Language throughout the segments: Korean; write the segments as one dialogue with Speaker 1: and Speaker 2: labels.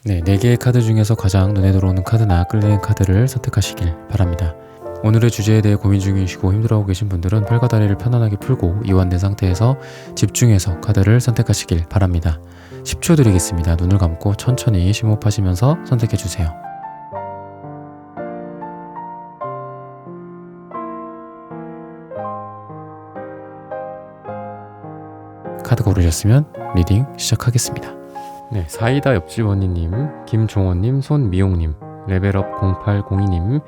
Speaker 1: 네, 4개의 카드 중에서 가장 눈에 들어오는 카드나 끌리는 카드를 선택하시길 바랍니다. 오늘의 주제에 대해 고민 중이시고 힘들어하고 계신 분들은 팔과 다리를 편안하게 풀고 이완된 상태에서 집중해서 카드를 선택하시길 바랍니다. 10초 드리겠습니다. 눈을 감고 천천히 심호흡하시면서 선택해주세요. 카드 고르셨으면 리딩 시작하겠습니다. 네, 사이다 옆집 언니님, 김종원님, 손미용님, 레벨업 0802님,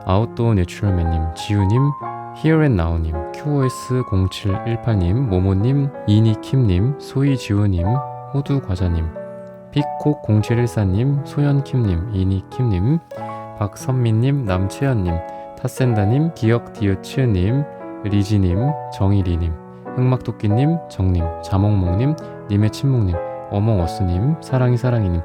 Speaker 1: 아웃도어 내추럴맨님, 지우님, 히어앤나우님, QOS0718님, 모모님, 이니킴님, 소이지우님, 호두과자님, 피콕0714님, 소연킴님, 이니킴님, 박선민님, 남채연님, 타센다님, 기억디어치님, 리지님, 정일이님, 흑막토끼님, 정님, 자몽몽님, 님의 침묵님, 어몽어스님, 사랑이님,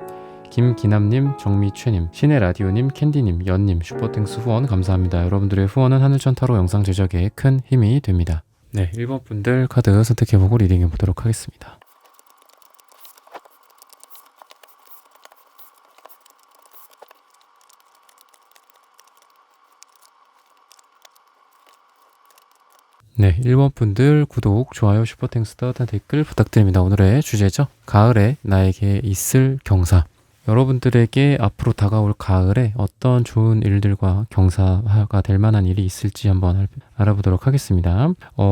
Speaker 1: 김기남님, 정미최님, 신의라디오님, 캔디님, 연님, 슈퍼땡스 후원 감사합니다. 여러분들의 후원은 하늘천타로 영상 제작에 큰 힘이 됩니다. 네, 1번 분들 카드 선택해보고 리딩해보도록 하겠습니다. 네, 1번 분들 구독, 좋아요, 슈퍼땡스, 따뜻한 댓글 부탁드립니다. 오늘의 주제죠. 가을에 나에게 있을 경사. 여러분들에게 앞으로 다가올 가을에 어떤 좋은 일들과 경사가 될 만한 일이 있을지 한번 알아보도록 하겠습니다.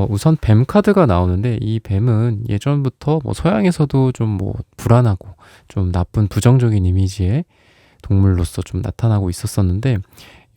Speaker 1: 우선 뱀 카드가 나오는데 이 뱀은 예전부터 서양에서도 좀 불안하고 좀 나쁜 부정적인 이미지의 동물로서 좀 나타나고 있었었는데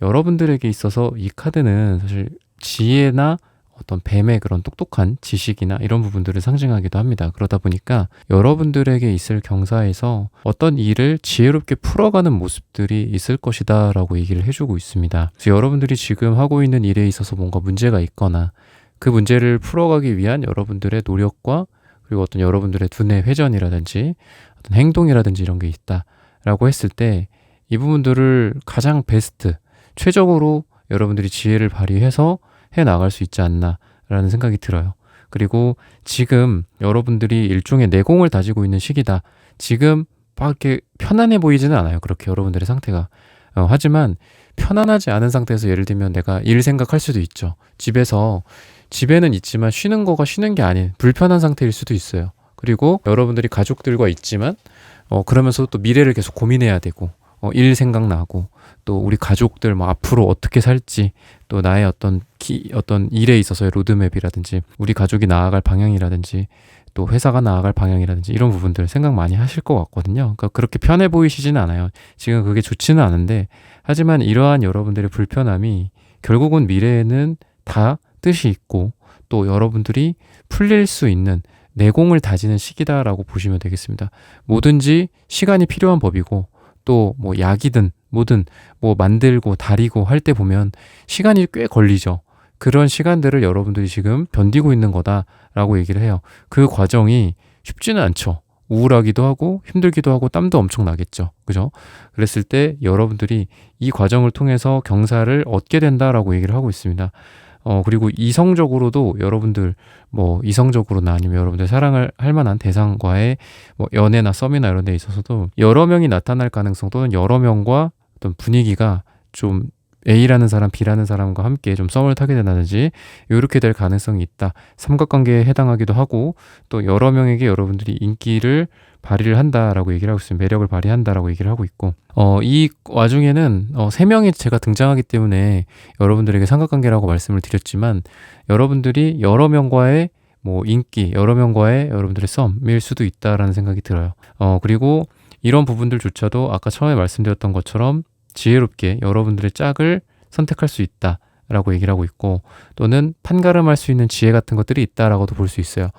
Speaker 1: 여러분들에게 있어서 이 카드는 사실 지혜나 어떤 뱀의 그런 똑똑한 지식이나 이런 부분들을 상징하기도 합니다. 그러다 보니까 여러분들에게 있을 경사에서 어떤 일을 지혜롭게 풀어가는 모습들이 있을 것이다 라고 얘기를 해주고 있습니다. 그래서 여러분들이 지금 하고 있는 일에 있어서 뭔가 문제가 있거나 그 문제를 풀어가기 위한 여러분들의 노력과 그리고 어떤 여러분들의 두뇌 회전이라든지 어떤 행동이라든지 이런 게 있다 라고 했을 때 이 부분들을 가장 베스트, 최적으로 여러분들이 지혜를 발휘해서 해나갈 수 있지 않나 라는 생각이 들어요. 그리고 지금 여러분들이 일종의 내공을 다지고 있는 시기다. 지금 막 이렇게 편안해 보이지는 않아요. 그렇게 여러분들의 상태가. 하지만 편안하지 않은 상태에서 예를 들면 내가 일 생각할 수도 있죠. 집에는 있지만 쉬는 거가 쉬는 게 아닌 불편한 상태일 수도 있어요. 그리고 여러분들이 가족들과 있지만 그러면서 또 미래를 계속 고민해야 되고 일 생각나고 또 우리 가족들 앞으로 어떻게 살지 또 나의 어떤 일에 있어서의 로드맵이라든지 우리 가족이 나아갈 방향이라든지 또 회사가 나아갈 방향이라든지 이런 부분들 생각 많이 하실 것 같거든요. 그러니까 그렇게 편해 보이시지는 않아요. 지금 그게 좋지는 않은데 하지만 이러한 여러분들의 불편함이 결국은 미래에는 다 뜻이 있고 또 여러분들이 풀릴 수 있는 내공을 다지는 시기다라고 보시면 되겠습니다. 뭐든지 시간이 필요한 법이고 또 약이든 뭐든 만들고 다리고 할 때 보면 시간이 꽤 걸리죠. 그런 시간들을 여러분들이 지금 견디고 있는 거다라고 얘기를 해요. 그 과정이 쉽지는 않죠. 우울하기도 하고 힘들기도 하고 땀도 엄청 나겠죠. 그죠? 그랬을 때 여러분들이 이 과정을 통해서 경사를 얻게 된다라고 얘기를 하고 있습니다. 그리고 이성적으로도 여러분들 이성적으로나 아니면 여러분들 사랑을 할 만한 대상과의 연애나 썸이나 이런 데 있어서도 여러 명이 나타날 가능성 또는 여러 명과 어떤 분위기가 좀 A라는 사람, B라는 사람과 함께 좀 썸을 타게 된다든지 이렇게 될 가능성이 있다. 삼각관계에 해당하기도 하고 또 여러 명에게 여러분들이 인기를 발휘를 한다라고 얘기를 하고 있습니다. 매력을 발휘한다라고 얘기를 하고 있고 이 와중에는 3명이 제가 등장하기 때문에 여러분들에게 삼각관계라고 말씀을 드렸지만 여러분들이 여러 명과의 인기, 여러 명과의 여러분들의 썸일 수도 있다라는 생각이 들어요. 그리고 이런 부분들조차도 아까 처음에 말씀드렸던 것처럼 지혜롭게 여러분들의 짝을 선택할 수 있다라고 얘기를 하고 있고 또는 판가름할 수 있는 지혜 같은 것들이 있다라고도 볼 수 있어요.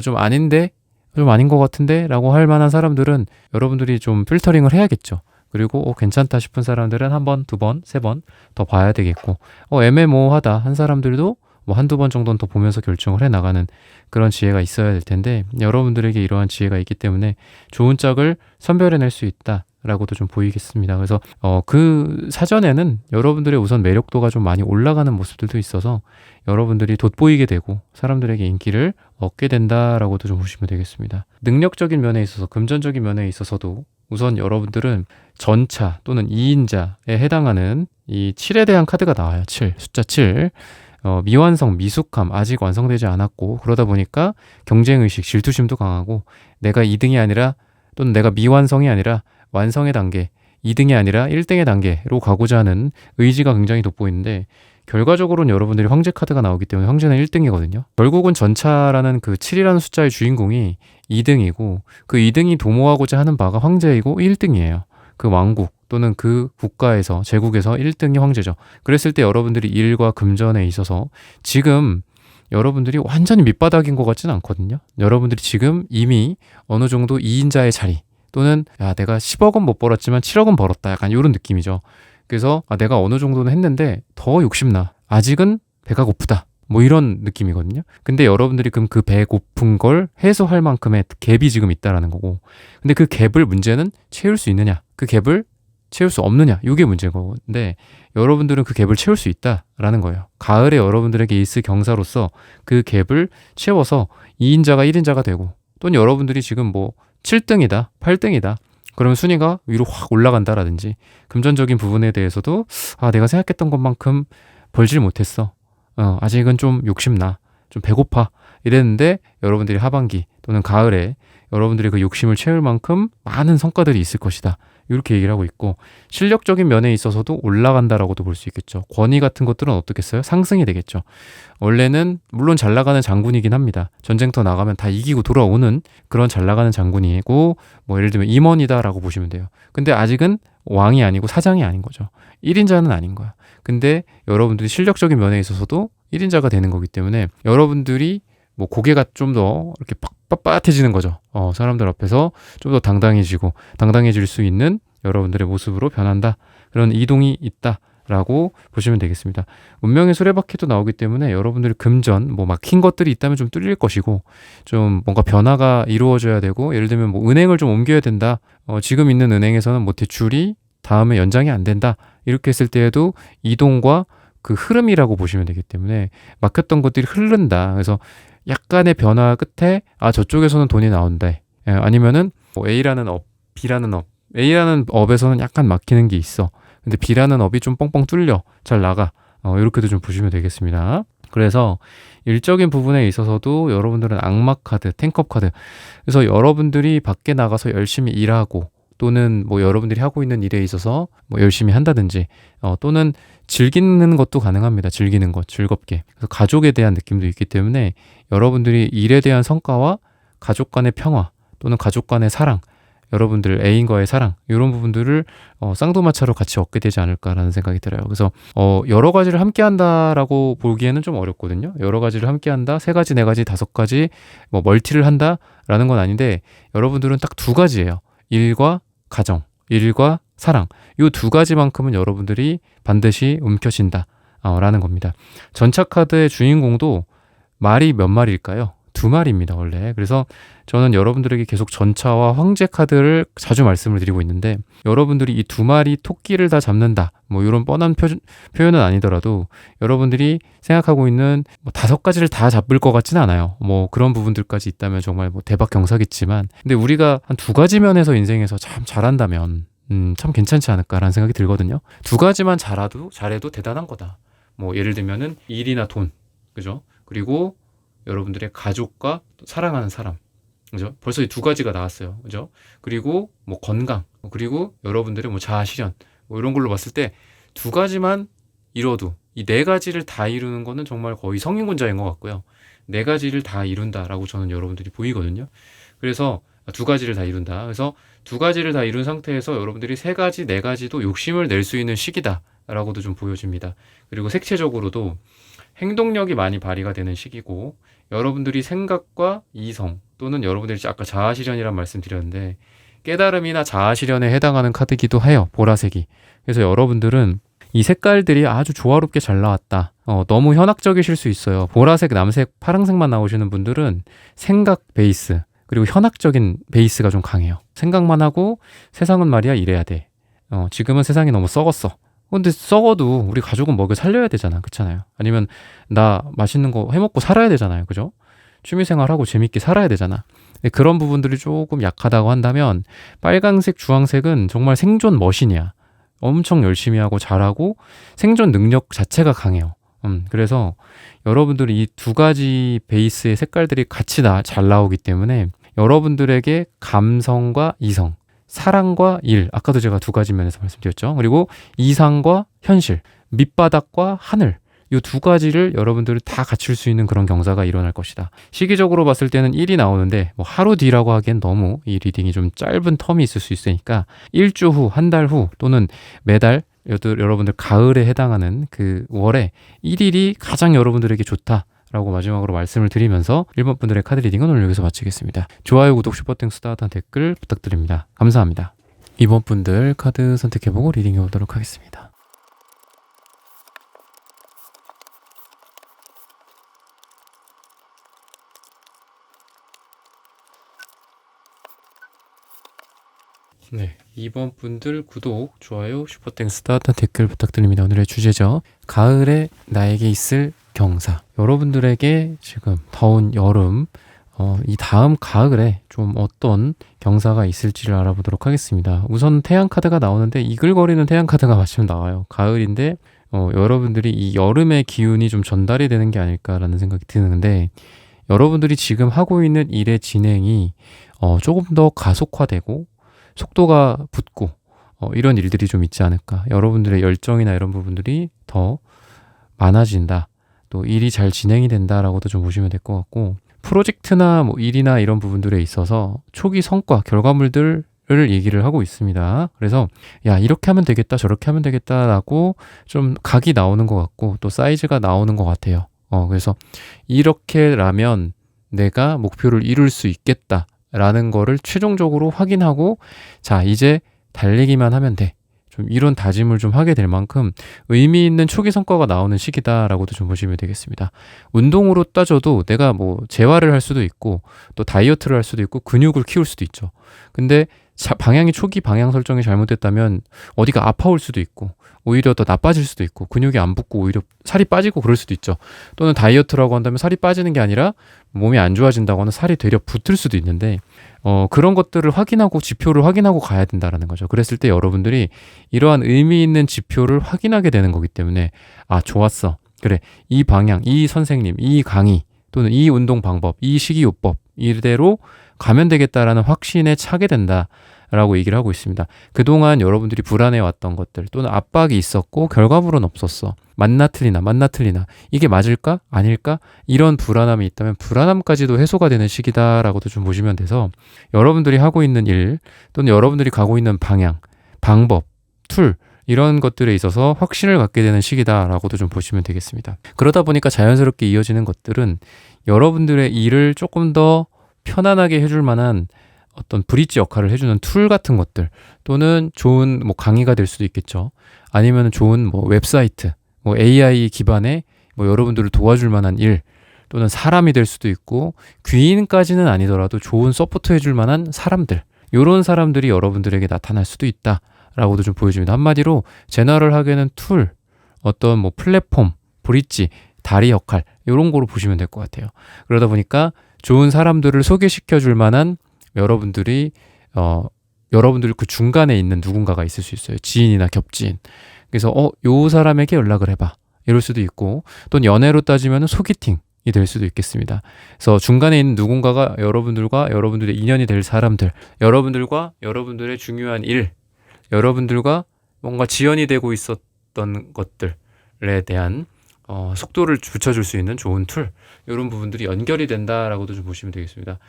Speaker 1: 좀 아닌데? 좀 아닌 것 같은데? 라고 할 만한 사람들은 여러분들이 좀 필터링을 해야겠죠. 그리고 괜찮다 싶은 사람들은 한 번, 두 번, 세 번 더 봐야 되겠고 애매모호하다 한 사람들도 한두 번 정도는 더 보면서 결정을 해나가는 그런 지혜가 있어야 될 텐데 여러분들에게 이러한 지혜가 있기 때문에 좋은 짝을 선별해낼 수 있다 라고도 좀 보이겠습니다. 그래서 그 사전에는 여러분들의 우선 매력도가 좀 많이 올라가는 모습들도 있어서 여러분들이 돋보이게 되고 사람들에게 인기를 얻게 된다라고도 좀 보시면 되겠습니다. 능력적인 면에 있어서 금전적인 면에 있어서도 우선 여러분들은 전차 또는 2인자에 해당하는 이 7에 대한 카드가 나와요. 7, 숫자 7. 미완성, 미숙함, 아직 완성되지 않았고 그러다 보니까 경쟁의식, 질투심도 강하고 내가 2등이 아니라 또는 내가 미완성이 아니라 완성의 단계, 2등이 아니라 1등의 단계로 가고자 하는 의지가 굉장히 돋보이는데 결과적으로는 여러분들이 황제 카드가 나오기 때문에 황제는 1등이거든요. 결국은 전차라는 그 7이라는 숫자의 주인공이 2등이고 그 2등이 도모하고자 하는 바가 황제이고 1등이에요. 그 왕국 또는 그 국가에서 제국에서 1등이 황제죠. 그랬을 때 여러분들이 일과 금전에 있어서 지금 여러분들이 완전히 밑바닥인 것 같지는 않거든요. 여러분들이 지금 이미 어느 정도 2인자의 자리 또는 야 내가 10억은 못 벌었지만 7억은 벌었다 약간 이런 느낌이죠. 그래서 내가 어느 정도는 했는데 더 욕심나. 아직은 배가 고프다. 뭐 이런 느낌이거든요. 근데 여러분들이 그럼 그 배 고픈 걸 해소할 만큼의 갭이 지금 있다라는 거고 근데 그 갭을 문제는 채울 수 있느냐 그 갭을 채울 수 없느냐 이게 문제인 건데 여러분들은 그 갭을 채울 수 있다라는 거예요. 가을에 여러분들에게 있을 경사로서 그 갭을 채워서 2인자가 1인자가 되고 또는 여러분들이 지금 뭐 7등이다 8등이다 그러면 순위가 위로 확 올라간다라든지 금전적인 부분에 대해서도 내가 생각했던 것만큼 벌질 못했어. 아직은 좀 욕심나. 좀 배고파. 이랬는데 여러분들이 하반기 또는 가을에 여러분들이 그 욕심을 채울 만큼 많은 성과들이 있을 것이다. 이렇게 얘기를 하고 있고 실력적인 면에 있어서도 올라간다라고도 볼 수 있겠죠. 권위 같은 것들은 어떻겠어요? 상승이 되겠죠. 원래는 물론 잘 나가는 장군이긴 합니다. 전쟁터 나가면 다 이기고 돌아오는 그런 잘 나가는 장군이고 뭐 예를 들면 임원이다라고 보시면 돼요. 근데 아직은 왕이 아니고 사장이 아닌 거죠. 1인자는 아닌 거야. 근데 여러분들이 실력적인 면에 있어서도 1인자가 되는 거기 때문에 여러분들이 뭐 고개가 좀 더 이렇게 빳빳해지는 거죠. 사람들 앞에서 좀 더 당당해질 수 있는 여러분들의 모습으로 변한다. 그런 이동이 있다라고 보시면 되겠습니다. 운명의 수레바퀴도 나오기 때문에 여러분들이 금전, 뭐 막힌 것들이 있다면 좀 뚫릴 것이고 좀 뭔가 변화가 이루어져야 되고 예를 들면 뭐 은행을 좀 옮겨야 된다. 지금 있는 은행에서는 뭐 대출이 다음에 연장이 안 된다. 이렇게 했을 때에도 이동과 그 흐름이라고 보시면 되기 때문에 막혔던 것들이 흐른다. 그래서 약간의 변화 끝에 저쪽에서는 돈이 나온다. 아니면은 뭐 A라는 업, B라는 업. A라는 업에서는 약간 막히는 게 있어. 근데 B라는 업이 좀 뻥뻥 뚫려. 잘 나가. 이렇게도 좀 보시면 되겠습니다. 그래서 일적인 부분에 있어서도 여러분들은 악마 카드, 탱컵 카드. 그래서 여러분들이 밖에 나가서 열심히 일하고 또는 뭐 여러분들이 하고 있는 일에 있어서 뭐 열심히 한다든지 또는 즐기는 것도 가능합니다. 즐기는 것, 즐겁게. 그래서 가족에 대한 느낌도 있기 때문에 여러분들이 일에 대한 성과와 가족 간의 평화 또는 가족 간의 사랑, 여러분들 애인과의 사랑 이런 부분들을 쌍두마차로 같이 얻게 되지 않을까라는 생각이 들어요. 그래서 여러 가지를 함께 한다라고 보기에는 좀 어렵거든요. 여러 가지를 함께 한다, 3가지, 4가지, 5가지 뭐 멀티를 한다라는 건 아닌데 여러분들은 딱 2가지예요. 일과 가정, 일과 사랑 이 2가지만큼은 여러분들이 반드시 움켜쥔다 라는 겁니다. 전차 카드의 주인공도 말이 몇 마리일까요? 2마리입니다 원래. 그래서 저는 여러분들에게 계속 전차와 황제 카드를 자주 말씀을 드리고 있는데 여러분들이 이 2마리 토끼를 다 잡는다 뭐 이런 뻔한 표현은 아니더라도 여러분들이 생각하고 있는 뭐 5가지를 다 잡을 것 같지는 않아요. 뭐 그런 부분들까지 있다면 정말 뭐 대박 경사겠지만 근데 우리가 한 2가지 면에서 인생에서 참 잘한다면 참 괜찮지 않을까라는 생각이 들거든요. 2가지만 잘해도 대단한 거다. 뭐 예를 들면은 일이나 돈, 그죠? 그리고 여러분들의 가족과 사랑하는 사람, 그죠? 벌써 이 2가지가 나왔어요, 그죠? 그리고 뭐 건강, 그리고 여러분들의 뭐 자아 실현, 뭐 이런 걸로 봤을 때 2가지만 이뤄도 이 4가지를 다 이루는 거는 정말 거의 성인군자인 것 같고요. 4가지를 다 이룬다라고 저는 여러분들이 보이거든요. 그래서 2가지를 다 이룬다. 그래서 2가지를 다 이룬 상태에서 여러분들이 3가지, 4가지도 욕심을 낼 수 있는 시기다라고도 좀 보여집니다. 그리고 색채적으로도 행동력이 많이 발휘가 되는 시기고 여러분들이 생각과 이성 또는 여러분들이 아까 자아실현이란 말씀 드렸는데 깨달음이나 자아실현에 해당하는 카드기도 해요. 보라색이. 그래서 여러분들은 이 색깔들이 아주 조화롭게 잘 나왔다. 너무 현학적이실 수 있어요. 보라색, 남색, 파랑색만 나오시는 분들은 생각 베이스 그리고 현학적인 베이스가 좀 강해요. 생각만 하고 세상은 말이야 이래야 돼. 지금은 세상이 너무 썩었어. 근데 썩어도 우리 가족은 먹여 살려야 되잖아. 그렇잖아요. 아니면 나 맛있는 거 해먹고 살아야 되잖아요. 그죠? 취미생활하고 재밌게 살아야 되잖아. 근데 그런 부분들이 조금 약하다고 한다면 빨강색, 주황색은 정말 생존 머신이야. 엄청 열심히 하고 잘하고 생존 능력 자체가 강해요. 그래서 여러분들이 이 두 가지 베이스의 색깔들이 같이 잘 나오기 때문에 여러분들에게 감성과 이성, 사랑과 일, 아까도 제가 두 가지 면에서 말씀드렸죠. 그리고 이상과 현실, 밑바닥과 하늘, 이 두 가지를 여러분들이 다 갖출 수 있는 그런 경사가 일어날 것이다. 시기적으로 봤을 때는 1이 나오는데 뭐 하루 뒤라고 하기엔 너무 이 리딩이 좀 짧은 텀이 있을 수 있으니까 일주 후, 한 달 후 또는 매달 여러분들 가을에 해당하는 그 월에 1일이 가장 여러분들에게 좋다 라고 마지막으로 말씀을 드리면서 1번 분들의 카드 리딩은 오늘 여기서 마치겠습니다. 좋아요, 구독, 슈퍼땡스, 따뜻한 댓글 부탁드립니다. 감사합니다. 2번 분들 카드 선택해보고 리딩해보도록 하겠습니다. 네, 2번 분들 구독, 좋아요, 슈퍼땡스, 따뜻한 댓글 부탁드립니다. 오늘의 주제죠. 가을에 나에게 있을 경사. 여러분들에게 지금 더운 여름, 이 다음 가을에 좀 어떤 경사가 있을지를 알아보도록 하겠습니다. 우선 태양 카드가 나오는데 이글거리는 태양 카드가 마침 나와요. 가을인데 여러분들이 이 여름의 기운이 좀 전달이 되는 게 아닐까라는 생각이 드는데 여러분들이 지금 하고 있는 일의 진행이 조금 더 가속화되고 속도가 붙고 이런 일들이 좀 있지 않을까. 여러분들의 열정이나 이런 부분들이 더 많아진다. 또 일이 잘 진행이 된다라고도 좀 보시면 될 것 같고 프로젝트나 뭐 일이나 이런 부분들에 있어서 초기 성과, 결과물들을 얘기를 하고 있습니다. 그래서 야, 이렇게 하면 되겠다, 저렇게 하면 되겠다라고 좀 각이 나오는 것 같고 또 사이즈가 나오는 것 같아요. 그래서 이렇게라면 내가 목표를 이룰 수 있겠다. 라는 거를 최종적으로 확인하고 자, 이제 달리기만 하면 돼. 좀 이런 다짐을 좀 하게 될 만큼 의미 있는 초기 성과가 나오는 시기다라고도 좀 보시면 되겠습니다. 운동으로 따져도 내가 뭐 재활을 할 수도 있고 또 다이어트를 할 수도 있고 근육을 키울 수도 있죠. 근데 초기 방향 설정이 잘못됐다면 어디가 아파올 수도 있고 오히려 더 나빠질 수도 있고 근육이 안 붙고 오히려 살이 빠지고 그럴 수도 있죠. 또는 다이어트라고 한다면 살이 빠지는 게 아니라 몸이 안 좋아진다거나 살이 되려 붙을 수도 있는데 그런 것들을 확인하고 지표를 확인하고 가야 된다라는 거죠. 그랬을 때 여러분들이 이러한 의미 있는 지표를 확인하게 되는 거기 때문에 아, 좋았어. 그래. 이 방향, 이 선생님, 이 강의 또는 이 운동 방법, 이 식이요법 이대로 가면 되겠다라는 확신에 차게 된다라고 얘기를 하고 있습니다. 그동안 여러분들이 불안해왔던 것들 또는 압박이 있었고 결과물은 없었어. 맞나 틀리나 이게 맞을까? 아닐까? 이런 불안함이 있다면 불안함까지도 해소가 되는 시기다라고도 좀 보시면 돼서 여러분들이 하고 있는 일 또는 여러분들이 가고 있는 방향, 방법, 툴 이런 것들에 있어서 확신을 갖게 되는 시기다라고도 좀 보시면 되겠습니다. 그러다 보니까 자연스럽게 이어지는 것들은 여러분들의 일을 조금 더 편안하게 해줄 만한 어떤 브릿지 역할을 해주는 툴 같은 것들 또는 좋은 뭐 강의가 될 수도 있겠죠. 아니면 좋은 뭐 웹사이트, 뭐 AI 기반의 뭐 여러분들을 도와줄 만한 일 또는 사람이 될 수도 있고 귀인까지는 아니더라도 좋은 서포트 해줄 만한 사람들 이런 사람들이 여러분들에게 나타날 수도 있다라고도 좀 보여줍니다. 한마디로 제너럴하게는 툴, 어떤 뭐 플랫폼, 브릿지, 다리 역할 이런 거로 보시면 될 것 같아요. 그러다 보니까 좋은 사람들을 소개시켜 줄 만한 여러분들 그 중간에 있는 누군가가 있을 수 있어요. 지인이나 겹지인. 그래서 요 사람에게 연락을 해봐. 이럴 수도 있고 또는 연애로 따지면 소개팅이 될 수도 있겠습니다. 그래서 중간에 있는 누군가가 여러분들과 여러분들의 인연이 될 사람들, 여러분들과 여러분들의 중요한 일, 여러분들과 뭔가 지연이 되고 있었던 것들에 대한 속도를 붙여줄 수 있는 좋은 툴 이런 부분들이 연결이 된다라고도 좀 보시면 되겠습니다.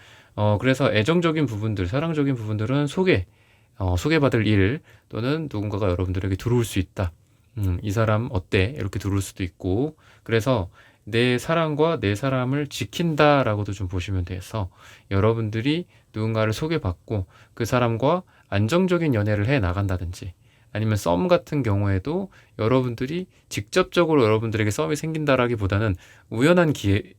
Speaker 1: 그래서 애정적인 부분들, 사랑적인 부분들은 소개받을 일 또는 누군가가 여러분들에게 들어올 수 있다. 이 사람 어때? 이렇게 들어올 수도 있고 그래서 내 사랑과 내 사람을 지킨다라고도 좀 보시면 돼서 여러분들이 누군가를 소개받고 그 사람과 안정적인 연애를 해 나간다든지 아니면 썸 같은 경우에도 여러분들이 직접적으로 여러분들에게 썸이 생긴다라기보다는 우연한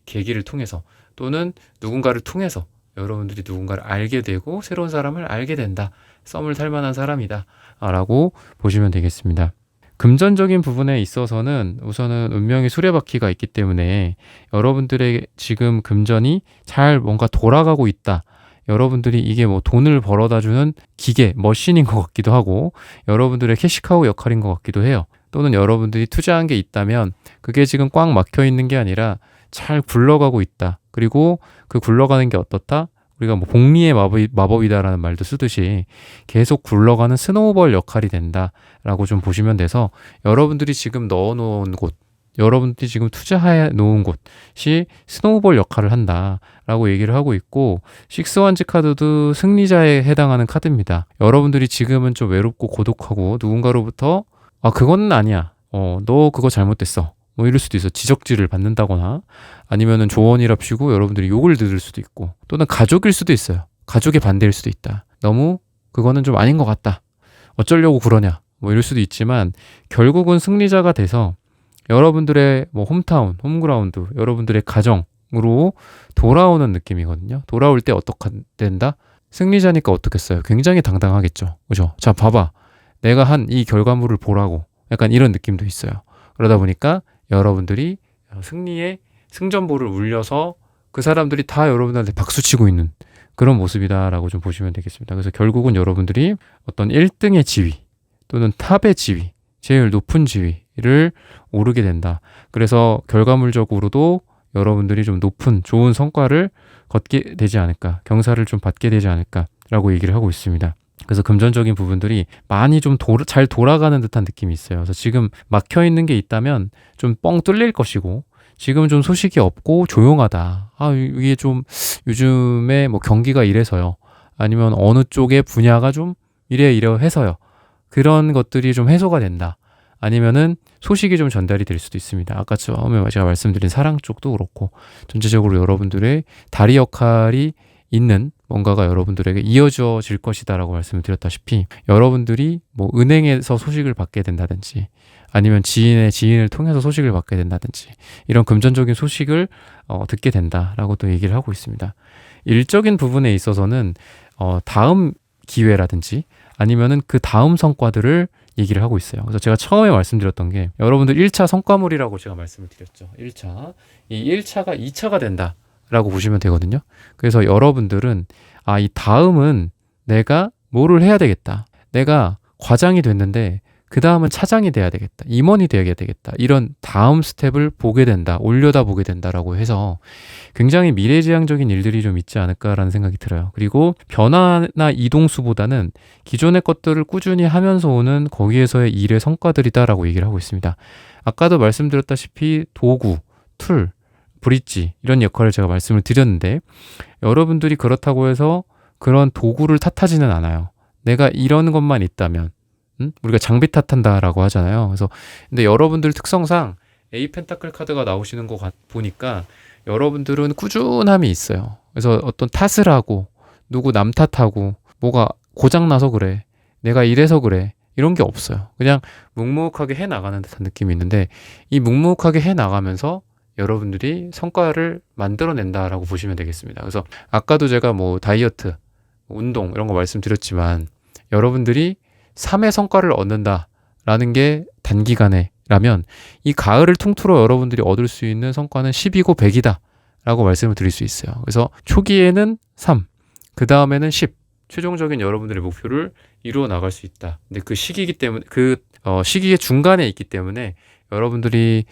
Speaker 1: 계기를 통해서 또는 누군가를 통해서 여러분들이 누군가를 알게 되고 새로운 사람을 알게 된다. 썸을 탈 만한 사람이다. 라고 보시면 되겠습니다. 금전적인 부분에 있어서는 우선은 운명의 수레바퀴가 있기 때문에 여러분들의 지금 금전이 잘 뭔가 돌아가고 있다. 여러분들이 이게 뭐 돈을 벌어다 주는 기계, 머신인 것 같기도 하고 여러분들의 캐시카우 역할인 것 같기도 해요. 또는 여러분들이 투자한 게 있다면 그게 지금 꽉 막혀 있는 게 아니라 잘 굴러가고 있다. 그리고 그 굴러가는 게 어떻다? 우리가 뭐 복리의 마법이다라는 말도 쓰듯이 계속 굴러가는 스노우볼 역할이 된다라고 좀 보시면 돼서 여러분들이 지금 넣어놓은 곳, 여러분들이 지금 투자해 놓은 곳이 스노우볼 역할을 한다라고 얘기를 하고 있고 식스원즈 카드도 승리자에 해당하는 카드입니다. 여러분들이 지금은 좀 외롭고 고독하고 누군가로부터 그건 아니야. 너 그거 잘못됐어. 뭐 이럴 수도 있어. 지적질을 받는다거나 아니면은 조언이랍시고 여러분들이 욕을 들을 수도 있고 또는 가족일 수도 있어요. 가족의 반대일 수도 있다. 너무 그거는 좀 아닌 것 같다. 어쩌려고 그러냐. 뭐 이럴 수도 있지만 결국은 승리자가 돼서 여러분들의 뭐 홈타운, 홈그라운드, 여러분들의 가정으로 돌아오는 느낌이거든요. 돌아올 때 어떻게 된다? 승리자니까 어떻겠어요? 굉장히 당당하겠죠. 그죠? 자, 봐봐. 내가 한 이 결과물을 보라고. 약간 이런 느낌도 있어요. 그러다 보니까 여러분들이 승리의 승전보를 울려서 그 사람들이 다 여러분들한테 박수치고 있는 그런 모습이다라고 좀 보시면 되겠습니다. 그래서 결국은 여러분들이 어떤 1등의 지위 또는 탑의 지위, 제일 높은 지위를 오르게 된다. 그래서 결과물적으로도 여러분들이 좀 높은 좋은 성과를 거두게 되지 않을까, 경사를 좀 받게 되지 않을까라고 얘기를 하고 있습니다. 그래서 금전적인 부분들이 많이 좀 잘 돌아가는 듯한 느낌이 있어요. 그래서 지금 막혀 있는 게 있다면 좀 뻥 뚫릴 것이고 지금 좀 소식이 없고 조용하다. 이게 좀 요즘에 뭐 경기가 이래서요. 아니면 어느 쪽의 분야가 좀 이러해서요. 그런 것들이 좀 해소가 된다. 아니면은 소식이 좀 전달이 될 수도 있습니다. 아까 처음에 제가 말씀드린 사랑 쪽도 그렇고 전체적으로 여러분들의 다리 역할이 있는 뭔가가 여러분들에게 이어질 것이다라고 말씀을 드렸다시피 여러분들이 뭐 은행에서 소식을 받게 된다든지 아니면 지인을 통해서 소식을 받게 된다든지 이런 금전적인 소식을 듣게 된다라고 또 얘기를 하고 있습니다. 일적인 부분에 있어서는 다음 기회라든지 아니면은 그 다음 성과들을 얘기를 하고 있어요. 그래서 제가 처음에 말씀드렸던 게 여러분들 1차 성과물이라고 제가 말씀을 드렸죠. 1차. 이 1차가 2차가 된다. 라고 보시면 되거든요. 그래서 여러분들은 이 다음은 내가 뭐를 해야 되겠다. 내가 과장이 됐는데 그 다음은 차장이 돼야 되겠다. 임원이 돼야 되겠다. 이런 다음 스텝을 보게 된다. 올려다보게 된다라고 해서 굉장히 미래지향적인 일들이 좀 있지 않을까라는 생각이 들어요. 그리고 변화나 이동수보다는 기존의 것들을 꾸준히 하면서 오는 거기에서의 일의 성과들이다라고 얘기를 하고 있습니다. 아까도 말씀드렸다시피 도구, 툴, 브릿지 이런 역할을 제가 말씀을 드렸는데 여러분들이 그렇다고 해서 그런 도구를 탓하지는 않아요. 내가 이런 것만 있다면 우리가 장비 탓한다라고 하잖아요. 그래서 근데 여러분들 특성상 A 펜타클 카드가 나오시는 거 보니까 여러분들은 꾸준함이 있어요. 그래서 어떤 탓을 하고 누구 남 탓하고 뭐가 고장나서 그래. 내가 이래서 그래. 이런 게 없어요. 그냥 묵묵하게 해나가는 듯한 느낌이 있는데 이 묵묵하게 해나가면서 여러분들이 성과를 만들어낸다라고 보시면 되겠습니다. 그래서 아까도 제가 뭐 다이어트, 운동 이런 거 말씀드렸지만 여러분들이 3의 성과를 얻는다라는 게 단기간에라면 이 가을을 통틀어 여러분들이 얻을 수 있는 성과는 10이고 100이다 라고 말씀을 드릴 수 있어요. 그래서 초기에는 3, 그 다음에는 10 최종적인 여러분들의 목표를 이루어 나갈 수 있다. 근데 그 시기이기 때문에 시기의 중간에 있기 때문에 여러분들이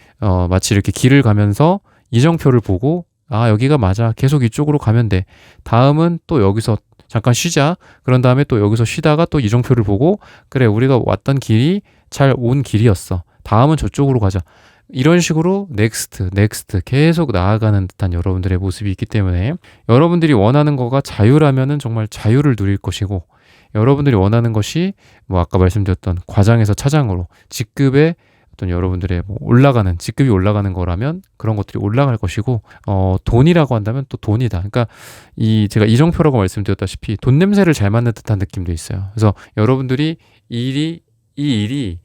Speaker 1: 마치 이렇게 길을 가면서 이정표를 보고 여기가 맞아. 계속 이쪽으로 가면 돼. 다음은 또 여기서 잠깐 쉬자. 그런 다음에 또 여기서 쉬다가 또 이정표를 보고 그래 우리가 왔던 길이 잘 온 길이었어. 다음은 저쪽으로 가자. 이런 식으로 넥스트 계속 나아가는 듯한 여러분들의 모습이 있기 때문에 여러분들이 원하는 거가 자유라면은 정말 자유를 누릴 것이고 여러분들이 원하는 것이 뭐 아까 말씀드렸던 과장에서 차장으로 직급의 어떤 여러분들의 직급이 올라가는 거라면 그런 것들이 올라갈 것이고 돈이라고 한다면 또 돈이다. 그러니까 제가 이정표라고 말씀드렸다시피 돈 냄새를 잘 맡는 듯한 느낌도 있어요. 그래서 여러분들이 이 일이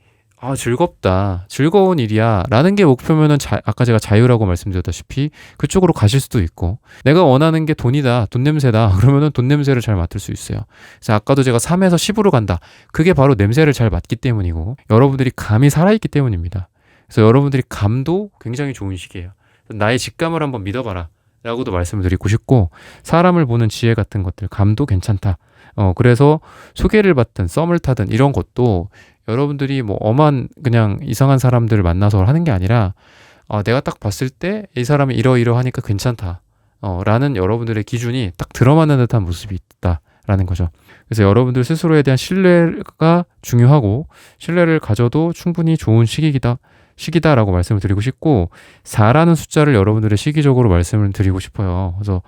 Speaker 1: 즐겁다. 즐거운 일이야. 라는 게 목표면은 아까 제가 자유라고 말씀드렸다시피 그쪽으로 가실 수도 있고 내가 원하는 게 돈이다. 돈 냄새다. 그러면은 돈 냄새를 잘 맡을 수 있어요. 그래서 아까도 제가 3에서 10으로 간다. 그게 바로 냄새를 잘 맡기 때문이고 여러분들이 감이 살아있기 때문입니다. 그래서 여러분들이 감도 굉장히 좋은 시기예요. 나의 직감을 한번 믿어봐라. 라고도 말씀을 드리고 싶고, 사람을 보는 지혜 같은 것들, 감도 괜찮다. 그래서 소개를 받든 썸을 타든 이런 것도 여러분들이 뭐 엄한 그냥 이상한 사람들을 만나서 하는 게 아니라, 내가 딱 봤을 때 이 사람이 이러이러하니까 괜찮다. 라는 여러분들의 기준이 딱 들어맞는 듯한 모습이 있다라는 거죠. 그래서 여러분들 스스로에 대한 신뢰가 중요하고, 신뢰를 가져도 충분히 좋은 시기다라고 말씀을 드리고 싶고, 4라는 숫자를 여러분들의 시기적으로 말씀을 드리고 싶어요. 그래서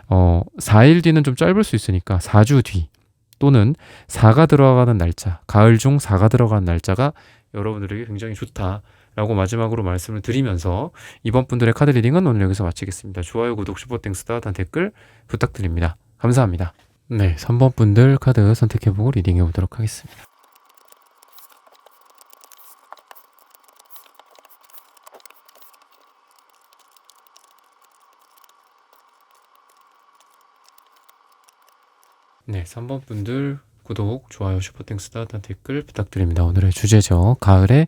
Speaker 1: 4일 뒤는 좀 짧을 수 있으니까 4주 뒤 또는 4가 들어가는 날짜, 가을 중 4가 들어가는 날짜가 여러분들에게 굉장히 좋다라고 마지막으로 말씀을 드리면서, 이번 분들의 카드 리딩은 오늘 여기서 마치겠습니다. 좋아요, 구독, 슈퍼땡스, 단 댓글 부탁드립니다. 감사합니다. 네, 3번 분들 카드 선택해보고 리딩해 보도록 하겠습니다. 네, 3번 분들 구독, 좋아요, 슈퍼땡스, 단 댓글 부탁드립니다. 오늘의 주제죠. 가을에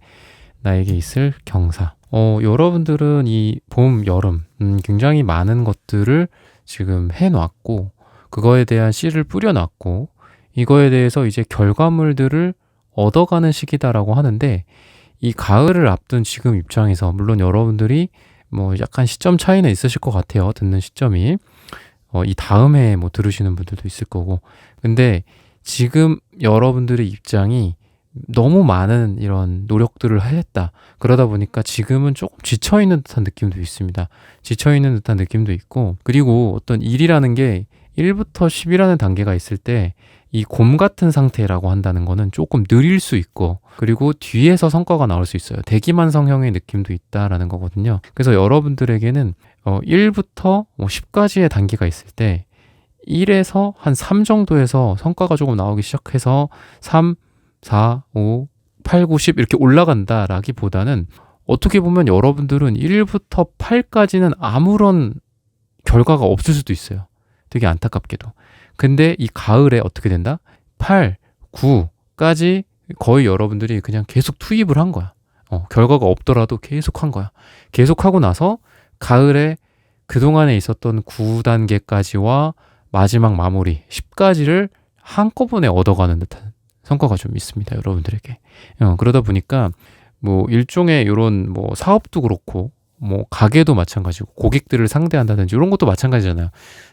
Speaker 1: 나에게 있을 경사. 여러분들은 이 봄, 여름 굉장히 많은 것들을 지금 해놨고, 그거에 대한 씨를 뿌려놨고, 이거에 대해서 이제 결과물들을 얻어가는 시기다라고 하는데, 이 가을을 앞둔 지금 입장에서 물론 여러분들이 뭐 약간 시점 차이는 있으실 것 같아요. 듣는 시점이. 이 다음에 뭐 들으시는 분들도 있을 거고. 근데 지금 여러분들의 입장이 너무 많은 이런 노력들을 했다. 그러다 보니까 지금은 조금 지쳐있는 듯한 느낌도 있습니다. 지쳐있는 듯한 느낌도 있고, 그리고 어떤 일이라는 게 1부터 10이라는 단계가 있을 때 이 곰 같은 상태라고 한다는 거는 조금 느릴 수 있고, 그리고 뒤에서 성과가 나올 수 있어요. 대기만 성형의 느낌도 있다라는 거거든요. 그래서 여러분들에게는 1부터 10까지의 단계가 있을 때 1에서 한 3 정도에서 성과가 조금 나오기 시작해서 3, 4, 5, 8, 9, 10 이렇게 올라간다라기보다는, 어떻게 보면 여러분들은 1부터 8까지는 아무런 결과가 없을 수도 있어요. 되게 안타깝게도. 근데 이 가을에 어떻게 된다? 8, 9까지 거의 여러분들이 그냥 계속 투입을 한 거야. 결과가 없더라도 계속 한 거야. 계속 하고 나서 가을에 그동안에 있었던 9단계까지와 마지막 마무리 10까지를 한꺼번에 얻어가는 듯한 성과가 좀 있습니다, 여러분들에게. 그러다 보니까 뭐 일종의 이런 뭐 사업도 그렇고, 뭐 가게도 마찬가지고, 고객들을 상대한다든지 이런 것도 마찬가지잖아요.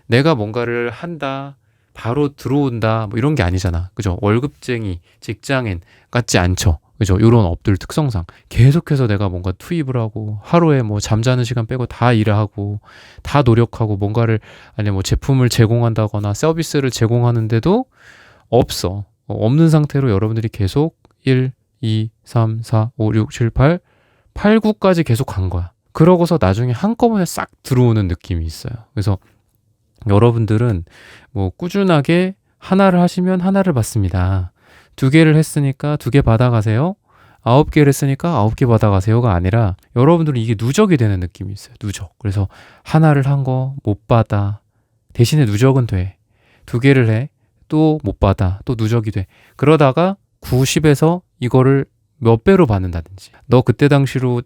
Speaker 1: 내가 뭔가를 한다, 바로 들어온다, 뭐 이런 게 아니잖아. 그죠? 월급쟁이, 직장인 같지 않죠. 그죠? 이런 업들 특성상 계속해서 내가 뭔가 투입을 하고, 하루에 뭐 잠자는 시간 빼고 다 일을 하고, 다 노력하고, 뭔가를, 아니 뭐 제품을 제공한다거나 서비스를 제공하는데도 없는 상태로 여러분들이 계속 1, 2, 3, 4, 5, 6, 7, 8, 9까지 계속 간 거야. 그러고서 나중에 한꺼번에 싹 들어오는 느낌이 있어요. 그래서 여러분들은 뭐 꾸준하게 하나를 하시면 하나를 받습니다. 2개를 했으니까 2개 받아가세요. 9개를 했으니까 9개 받아가세요가 아니라, 여러분들은 이게 누적이 되는 느낌이 있어요. 누적. 그래서 하나를 한 거 못 받아. 대신에 누적은 돼. 2개를 해. 또 못 받아. 또 누적이 돼. 그러다가 90에서 이거를 몇 배로 받는다든지. 너 그때 당시로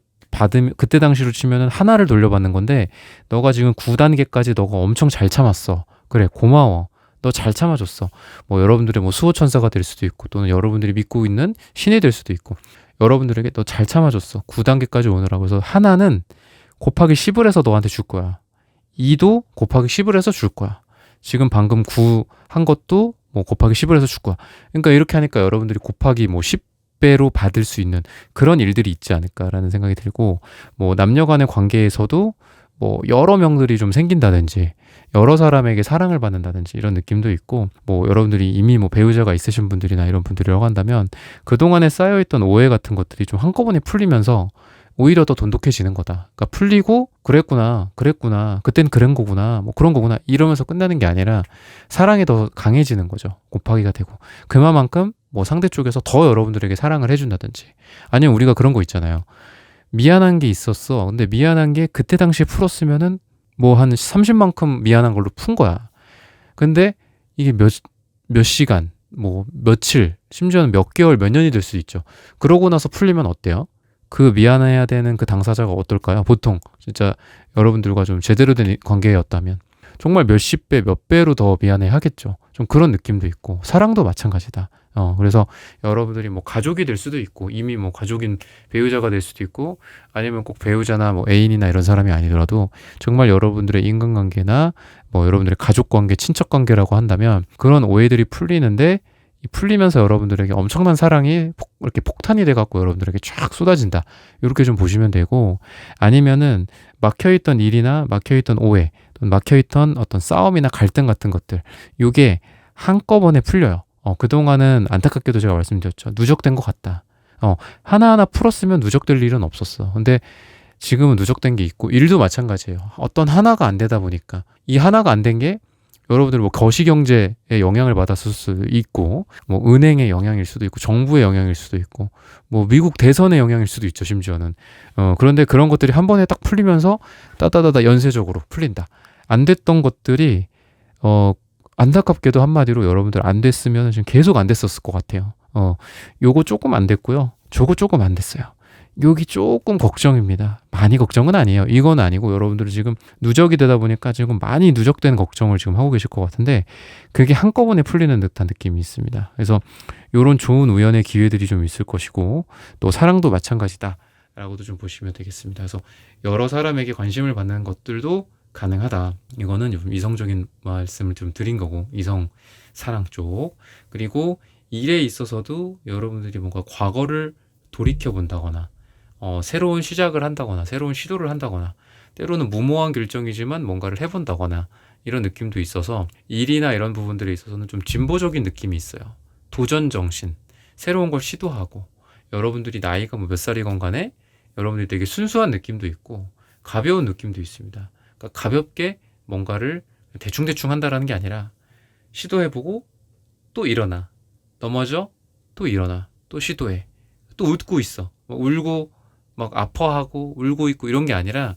Speaker 1: 치면은 하나를 돌려받는 건데, 너가 지금 9단계까지 너가 엄청 잘 참았어. 그래, 고마워. 너 잘 참아줬어. 뭐 여러분들의 뭐 수호천사가 될 수도 있고, 또는 여러분들이 믿고 있는 신이 될 수도 있고, 여러분들에게 너 잘 참아줬어. 9단계까지 오느라고. 그래서 하나는 곱하기 10을 해서 너한테 줄 거야. 2도 곱하기 10을 해서 줄 거야. 지금 방금 9 한 것도 뭐 곱하기 10을 해서 줄 거야. 그러니까 이렇게 하니까 여러분들이 곱하기 뭐 10배로 받을 수 있는 그런 일들이 있지 않을까라는 생각이 들고, 뭐 남녀 간의 관계에서도 뭐 여러 명들이 좀 생긴다든지, 여러 사람에게 사랑을 받는다든지 이런 느낌도 있고, 뭐 여러분들이 이미 뭐 배우자가 있으신 분들이나 이런 분들이라고 한다면, 그동안에 쌓여있던 오해 같은 것들이 좀 한꺼번에 풀리면서 오히려 더 돈독해지는 거다. 그러니까 풀리고, 그랬구나, 그땐 그런 거구나, 뭐 그런 거구나 이러면서 끝나는 게 아니라 사랑이 더 강해지는 거죠. 곱하기가 되고, 그만큼 뭐 상대 쪽에서 더 여러분들에게 사랑을 해준다든지, 아니면 우리가 그런 거 있잖아요. 미안한 게 있었어. 근데 미안한 게 그때 당시에 풀었으면은 뭐 한 30만큼 미안한 걸로 푼 거야. 근데 이게 몇 시간, 뭐 며칠, 심지어는 몇 개월, 몇 년이 될 수 있죠. 그러고 나서 풀리면 어때요? 그 미안해야 되는 그 당사자가 어떨까요? 보통 진짜 여러분들과 좀 제대로 된 관계였다면 정말 몇십 배, 몇 배로 더 미안해 하겠죠. 좀 그런 느낌도 있고 사랑도 마찬가지다. 그래서 여러분들이 뭐 가족이 될 수도 있고 이미 뭐 가족인 배우자가 될 수도 있고 아니면 꼭 배우자나 뭐 애인이나 이런 사람이 아니더라도 정말 여러분들의 인간관계나 뭐 여러분들의 가족관계, 친척관계라고 한다면 그런 오해들이 풀리는데 이 풀리면서 여러분들에게 엄청난 사랑이 이렇게 폭탄이 돼갖고 여러분들에게 쫙 쏟아진다. 이렇게 좀 보시면 되고 아니면은 막혀있던 일이나 막혀있던 오해 또는 막혀있던 어떤 싸움이나 갈등 같은 것들 요게 한꺼번에 풀려요. 그동안은 안타깝게도 제가 말씀드렸죠. 누적된 것 같다. 하나하나 풀었으면 누적될 일은 없었어. 근데 지금은 누적된 게 있고 일도 마찬가지예요. 어떤 하나가 안 되다 보니까 이 하나가 안 된 게 여러분들 뭐 거시경제에 영향을 받았을 수도 있고 뭐 은행의 영향일 수도 있고 정부의 영향일 수도 있고 뭐 미국 대선의 영향일 수도 있죠. 심지어는 그런데 그런 것들이 한 번에 딱 풀리면서 따다다다 연쇄적으로 풀린다. 안 됐던 것들이 안타깝게도 한마디로 여러분들 안 됐으면 지금 계속 안 됐었을 것 같아요. 요거 조금 안 됐고요. 저거 조금 안 됐어요. 여기 조금 걱정입니다. 많이 걱정은 아니에요. 이건 아니고 여러분들은 지금 누적이 되다 보니까 지금 많이 누적된 걱정을 지금 하고 계실 것 같은데 그게 한꺼번에 풀리는 듯한 느낌이 있습니다. 그래서 이런 좋은 우연의 기회들이 좀 있을 것이고 또 사랑도 마찬가지다 라고도 좀 보시면 되겠습니다. 그래서 여러 사람에게 관심을 받는 것들도 가능하다. 이거는 좀 이성적인 말씀을 좀 드린 거고 이성 사랑 쪽. 그리고 일에 있어서도 여러분들이 뭔가 과거를 돌이켜 본다거나 새로운 시작을 한다거나 새로운 시도를 한다거나 때로는 무모한 결정이지만 뭔가를 해본다거나 이런 느낌도 있어서 일이나 이런 부분들에 있어서는 좀 진보적인 느낌이 있어요. 도전 정신, 새로운 걸 시도하고 여러분들이 나이가 뭐 몇 살이건 간에 여러분들이 되게 순수한 느낌도 있고 가벼운 느낌도 있습니다. 그러니까 가볍게 뭔가를 대충대충 한다라는 게 아니라 시도해보고 또 일어나 넘어져 또 일어나 또 시도해 또 웃고 있어 울고 막 아파하고 울고 있고 이런 게 아니라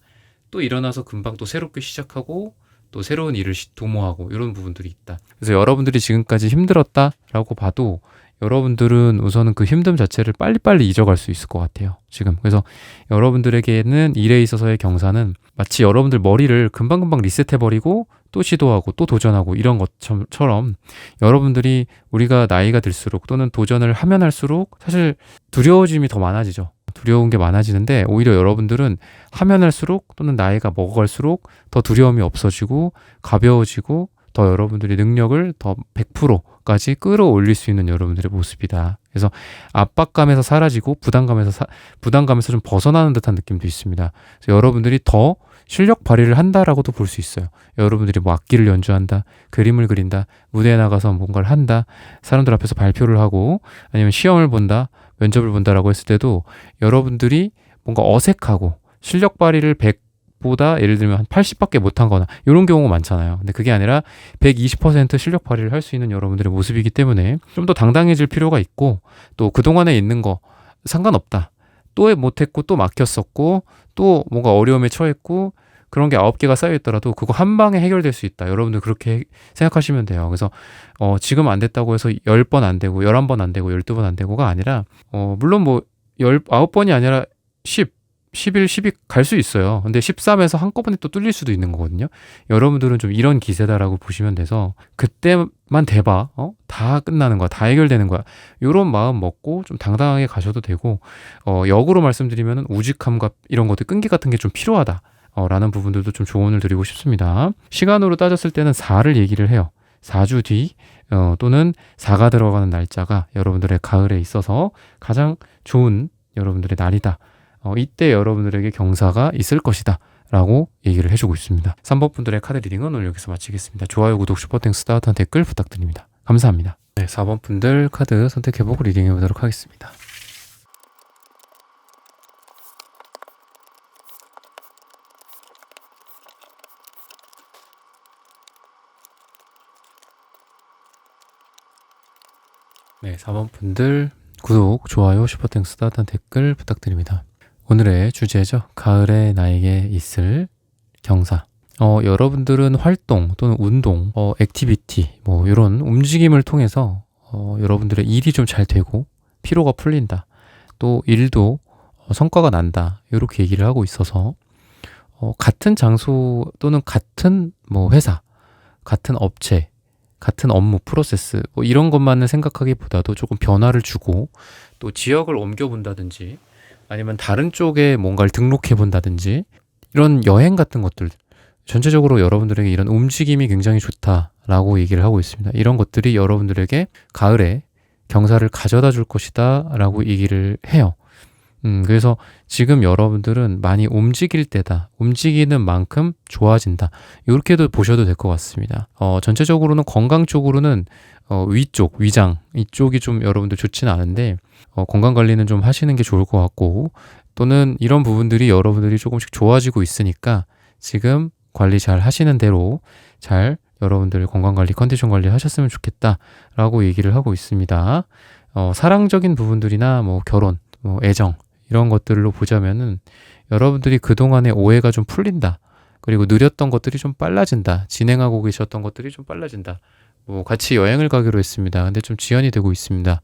Speaker 1: 또 일어나서 금방 또 새롭게 시작하고 또 새로운 일을 도모하고 이런 부분들이 있다. 그래서 여러분들이 지금까지 힘들었다라고 봐도 여러분들은 우선은 그 힘듦 자체를 빨리빨리 잊어갈 수 있을 것 같아요. 지금. 그래서 여러분들에게는 일에 있어서의 경사는 마치 여러분들 머리를 금방금방 리셋해버리고 또 시도하고 또 도전하고 이런 것처럼 여러분들이 우리가 나이가 들수록 또는 도전을 하면 할수록 사실 두려워짐이 더 많아지죠. 두려운 게 많아지는데 오히려 여러분들은 하면 할수록 또는 나이가 먹어갈수록 더 두려움이 없어지고 가벼워지고 더 여러분들이 능력을 더 100%까지 끌어올릴 수 있는 여러분들의 모습이다. 그래서 압박감에서 사라지고 부담감에서 좀 벗어나는 듯한 느낌도 있습니다. 그래서 여러분들이 더 실력 발휘를 한다라고도 볼 수 있어요. 여러분들이 뭐 악기를 연주한다, 그림을 그린다, 무대에 나가서 뭔가를 한다, 사람들 앞에서 발표를 하고 아니면 시험을 본다, 면접을 본다라고 했을 때도 여러분들이 뭔가 어색하고 실력 발휘를 100보다 예를 들면 한 80밖에 못한 거나 이런 경우가 많잖아요. 근데 그게 아니라 120% 실력 발휘를 할 수 있는 여러분들의 모습이기 때문에 좀 더 당당해질 필요가 있고 또 그동안에 있는 거 상관없다. 또 못했고 또 막혔었고 또 뭔가 어려움에 처했고 그런 게 9개가 쌓여있더라도 그거 한 방에 해결될 수 있다. 여러분들 그렇게 생각하시면 돼요. 그래서 지금 안 됐다고 해서 10번 안 되고 11번 안 되고 12번 안 되고가 아니라 물론 뭐 19번이 아니라 10, 11, 12 갈 수 있어요. 근데 13에서 한꺼번에 또 뚫릴 수도 있는 거거든요. 여러분들은 좀 이런 기세다라고 보시면 돼서 그때만 돼봐. 다 끝나는 거야. 다 해결되는 거야. 이런 마음 먹고 좀 당당하게 가셔도 되고 역으로 말씀드리면 우직함과 이런 것들 끈기 같은 게 좀 필요하다. 라는 부분들도 좀 조언을 드리고 싶습니다. 시간으로 따졌을 때는 4를 얘기를 해요. 4주 뒤 또는 4가 들어가는 날짜가 여러분들의 가을에 있어서 가장 좋은 여러분들의 날이다. 이때 여러분들에게 경사가 있을 것이다 라고 얘기를 해주고 있습니다. 3번 분들의 카드 리딩은 오늘 여기서 마치겠습니다. 좋아요, 구독, 슈퍼땡스, 따뜻한 댓글 부탁드립니다. 감사합니다. 네, 4번 분들 카드 선택해보고 리딩해보도록 하겠습니다. 네, 4번 분들 구독, 좋아요, 슈퍼땡스, 따뜻한 댓글 부탁드립니다. 오늘의 주제죠. 가을에 나에게 있을 경사. 여러분들은 활동 또는 운동, 액티비티, 뭐 이런 움직임을 통해서 여러분들의 일이 좀 잘 되고 피로가 풀린다. 또 일도 성과가 난다. 이렇게 얘기를 하고 있어서 같은 장소 또는 같은 뭐 회사, 같은 업체, 같은 업무 프로세스 뭐 이런 것만을 생각하기보다도 조금 변화를 주고 또 지역을 옮겨본다든지 아니면 다른 쪽에 뭔가를 등록해 본다든지 이런 여행 같은 것들 전체적으로 여러분들에게 이런 움직임이 굉장히 좋다라고 얘기를 하고 있습니다. 이런 것들이 여러분들에게 가을에 경사를 가져다 줄 것이다 라고 얘기를 해요. 그래서 지금 여러분들은 많이 움직일 때다. 움직이는 만큼 좋아진다. 이렇게도 보셔도 될 것 같습니다. 전체적으로는 건강 쪽으로는 위쪽, 위장 이쪽이 좀 여러분들 좋지는 않은데 건강 관리는 좀 하시는 게 좋을 것 같고 또는 이런 부분들이 여러분들이 조금씩 좋아지고 있으니까 지금 관리 잘 하시는 대로 잘 여러분들 건강 관리, 컨디션 관리 하셨으면 좋겠다라고 얘기를 하고 있습니다. 사랑적인 부분들이나 뭐 결혼, 뭐 애정 이런 것들로 보자면은 여러분들이 그동안의 오해가 좀 풀린다. 그리고 느렸던 것들이 좀 빨라진다. 진행하고 계셨던 것들이 좀 빨라진다. 뭐 같이 여행을 가기로 했습니다. 근데 좀 지연이 되고 있습니다.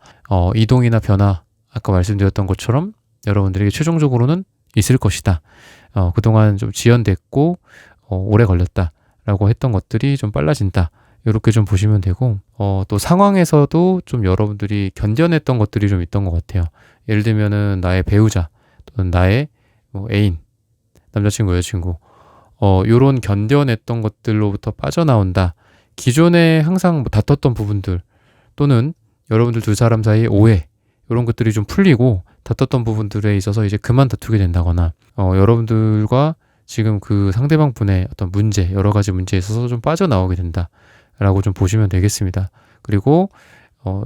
Speaker 1: 이동이나 변화, 아까 말씀드렸던 것처럼 여러분들에게 최종적으로는 있을 것이다. 그동안 좀 지연됐고 오래 걸렸다라고 했던 것들이 좀 빨라진다. 이렇게 좀 보시면 되고 또 상황에서도 좀 여러분들이 견뎌냈던 것들이 좀 있던 것 같아요. 예를 들면은 나의 배우자 또는 나의 뭐 애인, 남자친구, 여자친구 요런 견뎌냈던 것들로부터 빠져나온다. 기존에 항상 뭐 다퉜던 부분들 또는 여러분들 두 사람 사이의 오해 이런 것들이 좀 풀리고 다퉜던 부분들에 있어서 이제 그만 다투게 된다거나 여러분들과 지금 그 상대방 분의 어떤 문제, 여러 가지 문제에 있어서 좀 빠져나오게 된다라고 좀 보시면 되겠습니다. 그리고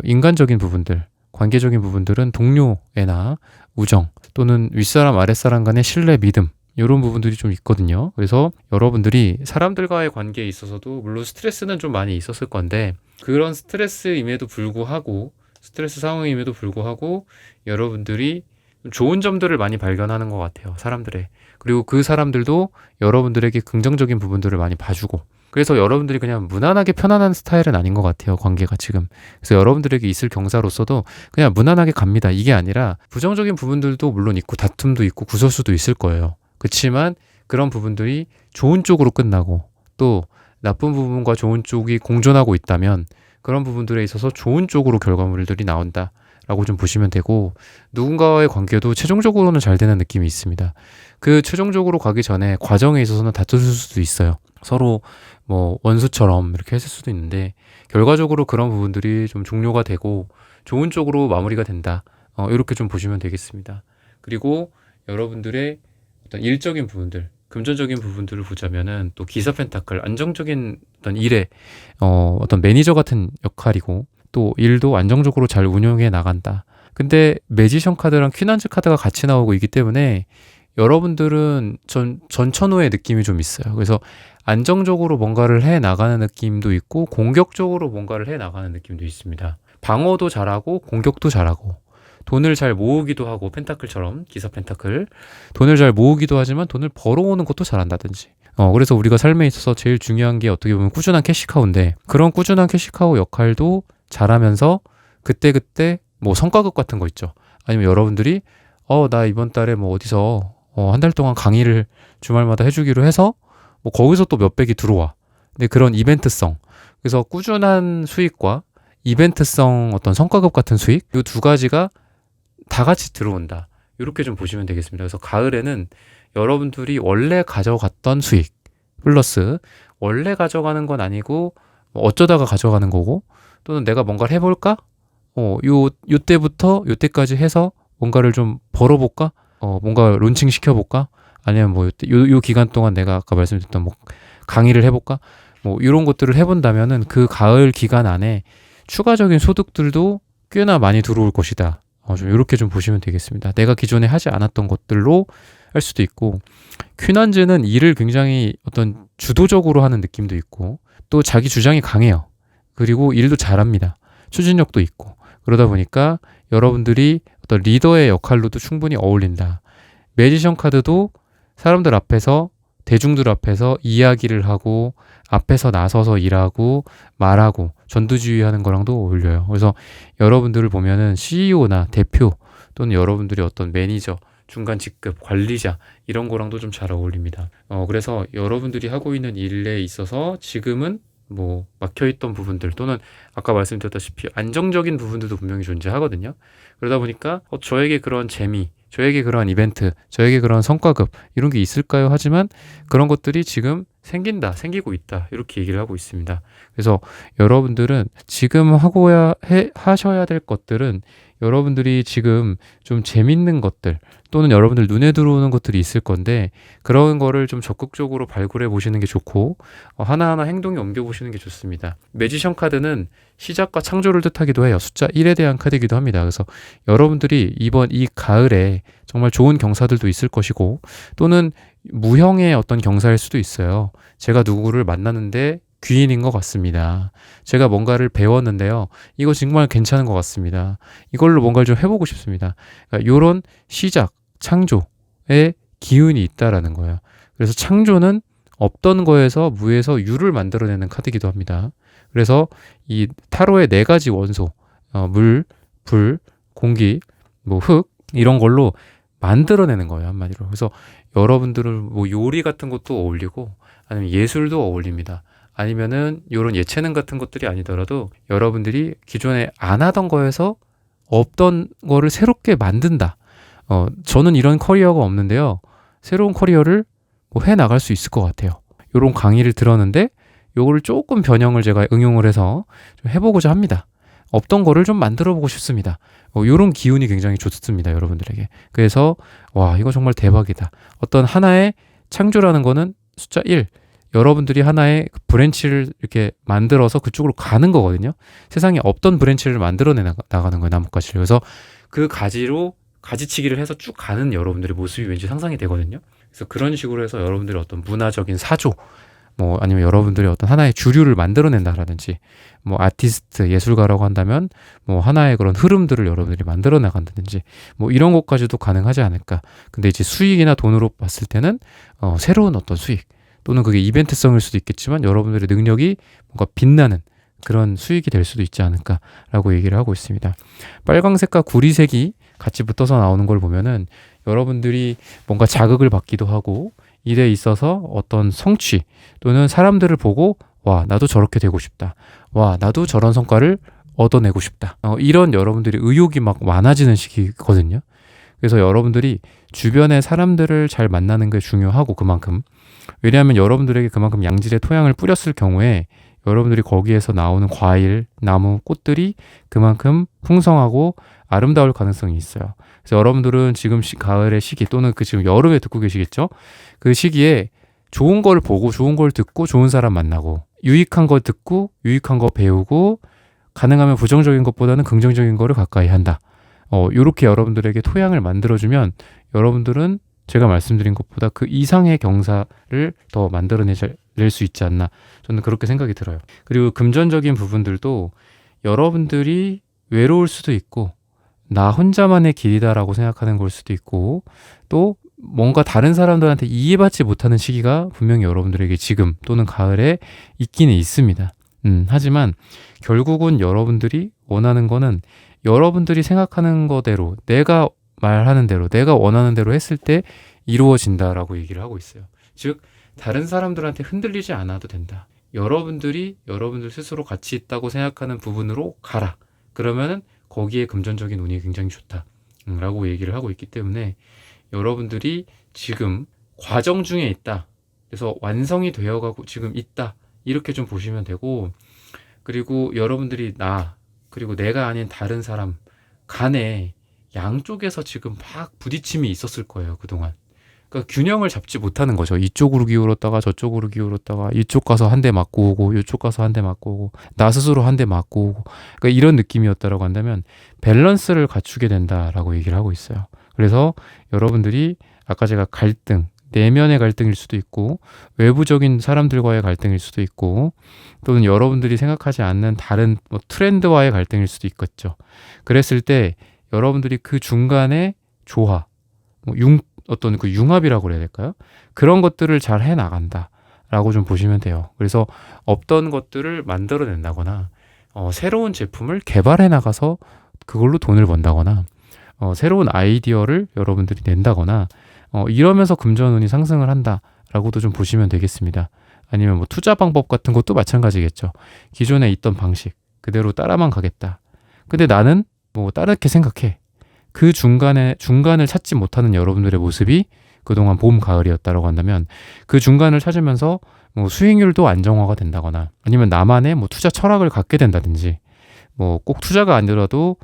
Speaker 1: 인간적인 부분들, 관계적인 부분들은 동료애나 우정 또는 윗사람, 아랫사람 간의 신뢰, 믿음 이런 부분들이 좀 있거든요. 그래서 여러분들이 사람들과의 관계에 있어서도 물론 스트레스는 좀 많이 있었을 건데 그런 스트레스임에도 불구하고 스트레스 상황임에도 불구하고 여러분들이 좋은 점들을 많이 발견하는 것 같아요. 사람들의. 그리고 그 사람들도 여러분들에게 긍정적인 부분들을 많이 봐주고 그래서 여러분들이 그냥 무난하게 편안한 스타일은 아닌 것 같아요. 관계가 지금. 그래서 여러분들에게 있을 경사로서도 그냥 무난하게 갑니다. 이게 아니라 부정적인 부분들도 물론 있고 다툼도 있고 구설수도 있을 거예요. 그렇지만 그런 부분들이 좋은 쪽으로 끝나고 또 나쁜 부분과 좋은 쪽이 공존하고 있다면 그런 부분들에 있어서 좋은 쪽으로 결과물들이 나온다라고 좀 보시면 되고 누군가와의 관계도 최종적으로는 잘 되는 느낌이 있습니다. 그 최종적으로 가기 전에 과정에 있어서는 다툴 수도 있어요. 서로 뭐 원수처럼 이렇게 했을 수도 있는데 결과적으로 그런 부분들이 좀 종료가 되고 좋은 쪽으로 마무리가 된다. 이렇게 좀 보시면 되겠습니다. 그리고 여러분들의 어떤 일적인 부분들, 금전적인 부분들을 보자면은 또 기사 펜타클, 안정적인 어떤 일에 어떤 매니저 같은 역할이고 또 일도 안정적으로 잘 운영해 나간다. 근데 매지션 카드랑 퀸한즈 카드가 같이 나오고 있기 때문에 여러분들은 전천후의 느낌이 좀 있어요. 그래서 안정적으로 뭔가를 해 나가는 느낌도 있고 공격적으로 뭔가를 해 나가는 느낌도 있습니다. 방어도 잘하고 공격도 잘하고 돈을 잘 모으기도 하고 펜타클처럼 기사 펜타클 돈을 잘 모으기도 하지만 돈을 벌어오는 것도 잘한다든지 그래서 우리가 삶에 있어서 제일 중요한 게 어떻게 보면 꾸준한 캐시카우인데 그런 꾸준한 캐시카우 역할도 잘하면서 그때그때 뭐 성과급 같은 거 있죠. 아니면 여러분들이 나 이번 달에 뭐 어디서 한 달 동안 강의를 주말마다 해주기로 해서 뭐 거기서 또 몇백이 들어와. 근데 그런 이벤트성 그래서 꾸준한 수익과 이벤트성 어떤 성과급 같은 수익 이 두 가지가 다 같이 들어온다. 이렇게 좀 보시면 되겠습니다. 그래서 가을에는 여러분들이 원래 가져갔던 수익 플러스 원래 가져가는 건 아니고 어쩌다가 가져가는 거고 또는 내가 뭔가를 해볼까? 요때부터 요때까지 해서 뭔가를 좀 벌어볼까? 뭔가 론칭 시켜볼까? 아니면 뭐 요 기간 동안 내가 아까 말씀드렸던 뭐 강의를 해볼까? 뭐 이런 것들을 해본다면은 그 가을 기간 안에 추가적인 소득들도 꽤나 많이 들어올 것이다. 좀 이렇게 좀 보시면 되겠습니다. 내가 기존에 하지 않았던 것들로 할 수도 있고 퀸한즈는 일을 굉장히 어떤 주도적으로 하는 느낌도 있고 또 자기 주장이 강해요. 그리고 일도 잘합니다. 추진력도 있고 그러다 보니까 여러분들이 어떤 리더의 역할로도 충분히 어울린다. 매지션 카드도 사람들 앞에서 대중들 앞에서 이야기를 하고 앞에서 나서서 일하고 말하고 전두지휘하는 거랑도 어울려요. 그래서 여러분들을 보면은 CEO나 대표 또는 여러분들이 어떤 매니저, 중간 직급, 관리자 이런 거랑도 좀 잘 어울립니다. 그래서 여러분들이 하고 있는 일에 있어서 지금은 뭐 막혀있던 부분들 또는 아까 말씀드렸다시피 안정적인 부분들도 분명히 존재하거든요. 그러다 보니까 저에게 그런 재미, 저에게 그런 이벤트, 저에게 그런 성과급 이런 게 있을까요? 하지만 그런 것들이 지금 생기고 있다 이렇게 얘기를 하고 있습니다. 그래서 여러분들은 지금 하셔야 될 것들은 여러분들이 지금 좀 재밌는 것들 또는 여러분들 눈에 들어오는 것들이 있을 건데 그런 거를 좀 적극적으로 발굴해 보시는 게 좋고 하나하나 행동에 옮겨 보시는 게 좋습니다. 매지션 카드는 시작과 창조를 뜻하기도 해요. 숫자 1에 대한 카드이기도 합니다. 그래서 여러분들이 이번 이 가을에 정말 좋은 경사들도 있을 것이고 또는 무형의 어떤 경사일 수도 있어요. 제가 누구를 만났는데 귀인인 것 같습니다. 제가 뭔가를 배웠는데요. 이거 정말 괜찮은 것 같습니다. 이걸로 뭔가를 좀 해보고 싶습니다. 그러니까 이런 시작, 창조의 기운이 있다라는 거예요. 그래서 창조는 없던 거에서 무에서 유를 만들어내는 카드이기도 합니다. 그래서 이 타로의 4가지 원소, 물, 불, 공기, 뭐 흙 이런 걸로 만들어내는 거예요, 한마디로. 그래서 여러분들은 뭐 요리 같은 것도 어울리고 아니면 예술도 어울립니다. 아니면은 이런 예체능 같은 것들이 아니더라도 여러분들이 기존에 안 하던 거에서 없던 거를 새롭게 만든다. 저는 이런 커리어가 없는데요. 새로운 커리어를 뭐 해 나갈 수 있을 것 같아요. 이런 강의를 들었는데 요거를 조금 변형을 제가 응용을 해서 좀 해보고자 합니다. 없던 거를 좀 만들어 보고 싶습니다. 요런 기운이 굉장히 좋습니다, 여러분들에게. 그래서 와, 이거 정말 대박이다. 어떤 하나의 창조라는 거는 숫자 1, 여러분들이 하나의 브랜치를 이렇게 만들어서 그쪽으로 가는 거거든요. 세상에 없던 브랜치를 만들어내 나가는 거예요, 나뭇가지를. 그래서 그 가지로 가지치기를 해서 쭉 가는 여러분들의 모습이 왠지 상상이 되거든요. 그래서 그런 식으로 해서 여러분들의 어떤 문화적인 사조, 뭐 아니면 여러분들이 어떤 하나의 주류를 만들어낸다라든지 뭐 아티스트, 예술가라고 한다면 뭐 하나의 그런 흐름들을 여러분들이 만들어 나간다든지 뭐 이런 것까지도 가능하지 않을까. 근데 이제 수익이나 돈으로 봤을 때는 새로운 어떤 수익 또는 그게 이벤트성일 수도 있겠지만 여러분들의 능력이 뭔가 빛나는 그런 수익이 될 수도 있지 않을까라고 얘기를 하고 있습니다. 빨강색과 구리색이 같이 붙어서 나오는 걸 보면은 여러분들이 뭔가 자극을 받기도 하고 일에 있어서 어떤 성취 또는 사람들을 보고 와, 나도 저렇게 되고 싶다. 와, 나도 저런 성과를 얻어내고 싶다. 이런 여러분들이 의욕이 막 많아지는 시기거든요. 그래서 여러분들이 주변의 사람들을 잘 만나는 게 중요하고 그만큼 왜냐하면 여러분들에게 그만큼 양질의 토양을 뿌렸을 경우에 여러분들이 거기에서 나오는 과일, 나무, 꽃들이 그만큼 풍성하고 아름다울 가능성이 있어요. 그래서 여러분들은 지금 가을의 시기 또는 지금 여름에 듣고 계시겠죠? 그 시기에 좋은 걸 보고 좋은 걸 듣고 좋은 사람 만나고 유익한 거 듣고 유익한 거 배우고 가능하면 부정적인 것보다는 긍정적인 거를 가까이 한다. 요렇게 여러분들에게 토양을 만들어주면 여러분들은 제가 말씀드린 것보다 그 이상의 경사를 더 만들어낼 수 있지 않나 저는 그렇게 생각이 들어요. 그리고 금전적인 부분들도 여러분들이 외로울 수도 있고 나 혼자만의 길이다라고 생각하는 걸 수도 있고 또 뭔가 다른 사람들한테 이해받지 못하는 시기가 분명히 여러분들에게 지금 또는 가을에 있기는 있습니다. 하지만 결국은 여러분들이 원하는 거는 여러분들이 생각하는 거대로 내가 말하는 대로 내가 원하는 대로 했을 때 이루어진다라고 얘기를 하고 있어요. 즉 다른 사람들한테 흔들리지 않아도 된다. 여러분들이 여러분들 스스로 가치 있다고 생각하는 부분으로 가라. 그러면은 거기에 금전적인 운이 굉장히 좋다 라고 얘기를 하고 있기 때문에 여러분들이 지금 과정 중에 있다. 그래서 완성이 되어가고 지금 있다. 이렇게 좀 보시면 되고 그리고 여러분들이 나 그리고 내가 아닌 다른 사람 간에 양쪽에서 지금 막 부딪힘이 있었을 거예요. 그동안. 그러니까 균형을 잡지 못하는 거죠. 이쪽으로 기울었다가 저쪽으로 기울었다가 이쪽 가서 한 대 맞고 오고 이쪽 가서 한 대 맞고 오고 나 스스로 한 대 맞고 오고 그러니까 이런 느낌이었다라고 한다면 밸런스를 갖추게 된다라고 얘기를 하고 있어요. 그래서 여러분들이 아까 제가 갈등 내면의 갈등일 수도 있고 외부적인 사람들과의 갈등일 수도 있고 또는 여러분들이 생각하지 않는 다른 뭐 트렌드와의 갈등일 수도 있겠죠. 그랬을 때 여러분들이 그 중간에 조화, 어떤 그 융합이라고 그래야 될까요? 그런 것들을 잘 해나간다라고 좀 보시면 돼요. 그래서 없던 것들을 만들어낸다거나 새로운 제품을 개발해 나가서 그걸로 돈을 번다거나 새로운 아이디어를 여러분들이 낸다거나 이러면서 금전운이 상승을 한다라고도 좀 보시면 되겠습니다. 아니면 뭐 투자 방법 같은 것도 마찬가지겠죠. 기존에 있던 방식 그대로 따라만 가겠다. 근데 나는 뭐 다르게 생각해. 그 중간을 찾지 못하는 여러분들의 모습이 그동안 봄, 가을이었다라고 한다면 그 중간을 찾으면서 뭐 수익률도 안정화가 된다거나 아니면 나만의 뭐 투자 철학을 갖게 된다든지 뭐 꼭 투자가 아니더라도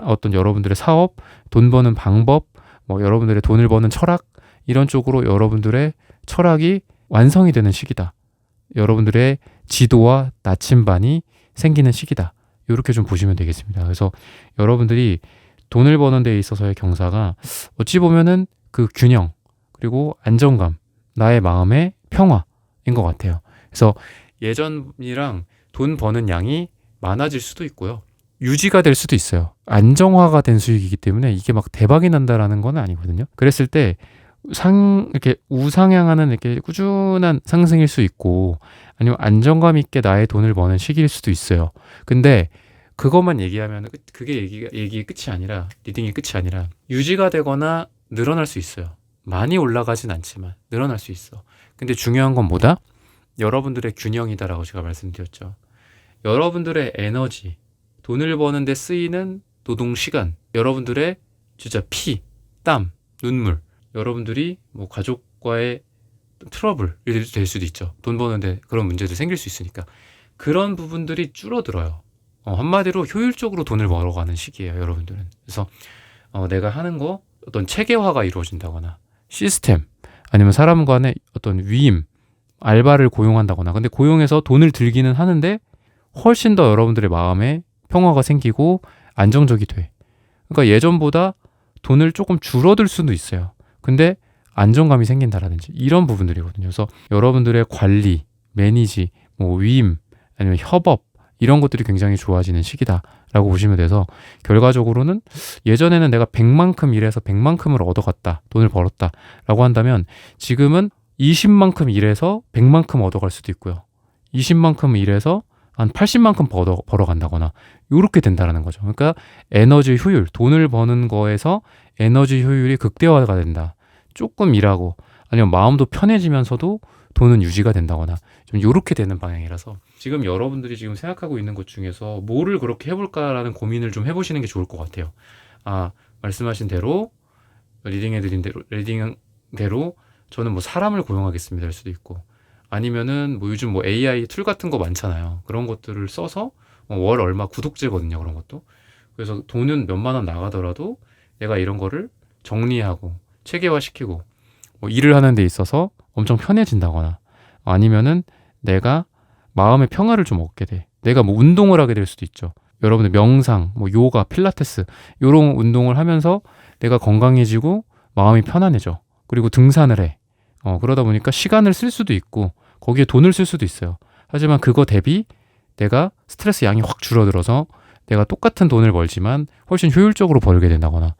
Speaker 1: 어떤 여러분들의 사업, 돈 버는 방법, 뭐 여러분들의 돈을 버는 철학 이런 쪽으로 여러분들의 철학이 완성이 되는 시기다. 여러분들의 지도와 나침반이 생기는 시기다. 이렇게 좀 보시면 되겠습니다. 그래서 여러분들이 돈을 버는 데 있어서의 경사가 어찌 보면은 그 균형 그리고 안정감, 나의 마음의 평화인 것 같아요. 그래서 예전이랑 돈 버는 양이 많아질 수도 있고요. 유지가 될 수도 있어요. 안정화가 된 수익이기 때문에 이게 막 대박이 난다라는 건 아니거든요. 그랬을 때 이렇게 우상향하는 이렇게 꾸준한 상승일 수 있고 아니면 안정감 있게 나의 돈을 버는 시기일 수도 있어요. 근데 그것만 얘기하면 그게 얘기의 끝이 아니라 리딩의 끝이 아니라 유지가 되거나 늘어날 수 있어요. 많이 올라가진 않지만 늘어날 수 있어. 근데 중요한 건 뭐다? 여러분들의 균형이다라고 제가 말씀드렸죠. 여러분들의 에너지, 돈을 버는데 쓰이는 노동 시간, 여러분들의 진짜 피, 땀, 눈물, 여러분들이 뭐 가족과의 트러블이 될 수도 있죠. 돈 버는데 그런 문제도 생길 수 있으니까 그런 부분들이 줄어들어요. 한마디로 효율적으로 돈을 벌어가는 시기예요, 여러분들은. 그래서 내가 하는 거 어떤 체계화가 이루어진다거나 시스템 아니면 사람 간의 어떤 위임, 알바를 고용한다거나 근데 고용해서 돈을 들기는 하는데 훨씬 더 여러분들의 마음에 평화가 생기고 안정적이 돼. 그러니까 예전보다 돈을 조금 줄어들 수도 있어요. 근데 안정감이 생긴다라든지 이런 부분들이거든요. 그래서 여러분들의 관리, 매니지, 뭐 위임, 아니면 협업 이런 것들이 굉장히 좋아지는 시기다라고 보시면 돼서 결과적으로는 예전에는 내가 100만큼 일해서 100만큼을 얻어갔다, 돈을 벌었다라고 한다면 지금은 20만큼 일해서 100만큼 얻어갈 수도 있고요. 20만큼 일해서 한 80만큼 벌어간다거나 이렇게 된다라는 거죠. 그러니까 에너지 효율, 돈을 버는 거에서 에너지 효율이 극대화가 된다. 조금 일하고 아니면 마음도 편해지면서도 돈은 유지가 된다거나 좀 이렇게 되는 방향이라서 지금 여러분들이 지금 생각하고 있는 것 중에서 뭐를 그렇게 해볼까라는 고민을 좀 해보시는 게 좋을 것 같아요. 말씀하신 대로 리딩해드린 대로 저는 뭐 사람을 고용하겠습니다 할 수도 있고 아니면은 뭐 요즘 뭐 AI 툴 같은 거 많잖아요. 그런 것들을 써서 월 얼마 구독제거든요. 그런 것도. 그래서 돈은 몇만 원 나가더라도 내가 이런 거를 정리하고 체계화시키고 뭐 일을 하는 데 있어서 엄청 편해진다거나 아니면은 내가 마음의 평화를 좀 얻게 돼. 내가 뭐 운동을 하게 될 수도 있죠. 여러분들 명상, 뭐 요가, 필라테스 이런 운동을 하면서 내가 건강해지고 마음이 편안해져. 그리고 등산을 해. 그러다 보니까 시간을 쓸 수도 있고 거기에 돈을 쓸 수도 있어요. 하지만 그거 대비 내가 스트레스 양이 확 줄어들어서 내가 똑같은 돈을 벌지만 훨씬 효율적으로 벌게 된다거나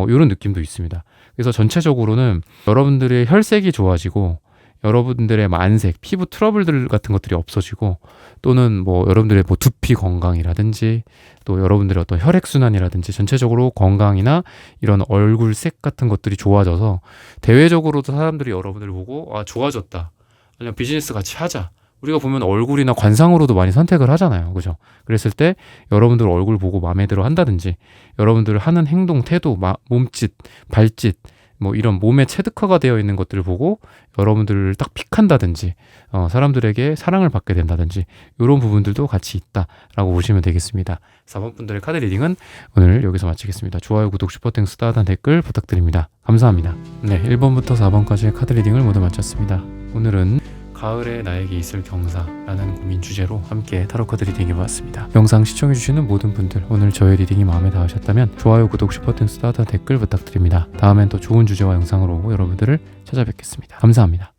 Speaker 1: 이런 느낌도 있습니다. 그래서 전체적으로는 여러분들의 혈색이 좋아지고 여러분들의 만색, 피부 트러블들 같은 것들이 없어지고 또는 뭐 여러분들의 뭐 두피 건강이라든지 또 여러분들의 어떤 혈액순환이라든지 전체적으로 건강이나 이런 얼굴색 같은 것들이 좋아져서 대외적으로도 사람들이 여러분들을 보고 좋아졌다. 아니면 비즈니스 같이 하자. 우리가 보면 얼굴이나 관상으로도 많이 선택을 하잖아요. 그죠? 그랬을 때 여러분들 얼굴 보고 마음에 들어 한다든지 여러분들 하는 행동, 태도, 몸짓, 발짓 뭐 이런 몸에 체득화가 되어 있는 것들을 보고 여러분들을 딱 픽한다든지 사람들에게 사랑을 받게 된다든지 이런 부분들도 같이 있다라고 보시면 되겠습니다. 4번 분들의 카드 리딩은 오늘 여기서 마치겠습니다. 좋아요, 구독, 슈퍼땡스, 따뜻한 댓글 부탁드립니다. 감사합니다. 네, 1번부터 4번까지의 카드 리딩을 모두 마쳤습니다. 오늘은 가을에 나에게 있을 경사라는 고민 주제로 함께 타로 카드 리딩 해봤습니다. 영상 시청해주시는 모든 분들 오늘 저의 리딩이 마음에 닿으셨다면 좋아요, 구독, 슈퍼땡스, 따뜻한 댓글 부탁드립니다. 다음엔 또 좋은 주제와 영상으로 여러분들을 찾아뵙겠습니다. 감사합니다.